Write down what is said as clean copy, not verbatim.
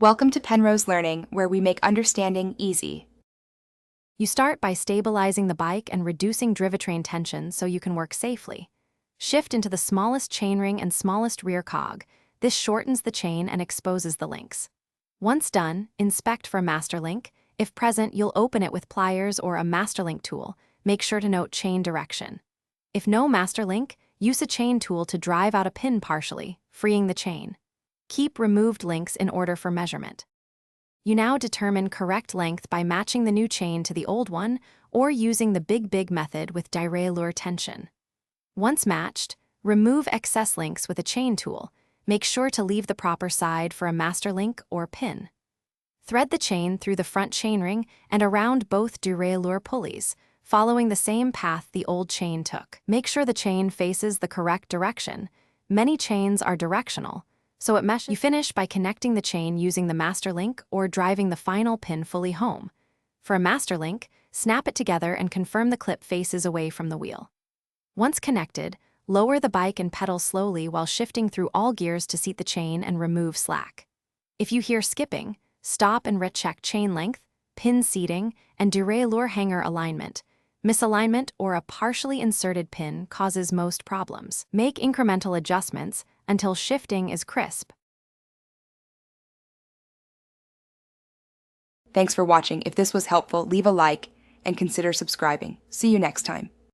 Welcome to Penrose Learning, where we make understanding easy. You start by stabilizing the bike and reducing drivetrain tension so you can work safely. Shift into the smallest chainring and smallest rear cog. This shortens the chain and exposes the links. Once done, inspect for master link. If present, you'll open it with pliers or a master link tool. Make sure to note chain direction. If no master link, use a chain tool to drive out a pin partially, freeing the chain. Keep removed links in order for measurement. You now determine correct length by matching the new chain to the old one or using the big method with derailleur tension. Once matched, remove excess links with a chain tool. Make sure to leave the proper side for a master link or pin. Thread the chain through the front chainring and around both derailleur pulleys, following the same path the old chain took. Make sure the chain faces the correct direction. Many chains are directional, so it meshes. You finish by connecting the chain using the master link or driving the final pin fully home. For a master link, snap it together and confirm the clip faces away from the wheel. Once connected, lower the bike and pedal slowly while shifting through all gears to seat the chain and remove slack. If you hear skipping, stop and recheck chain length, pin seating, and derailleur hanger alignment. Misalignment or a partially inserted pin causes most problems. Make incremental adjustments until shifting is crisp. Thanks for watching. If this was helpful, leave a like and consider subscribing. See you next time.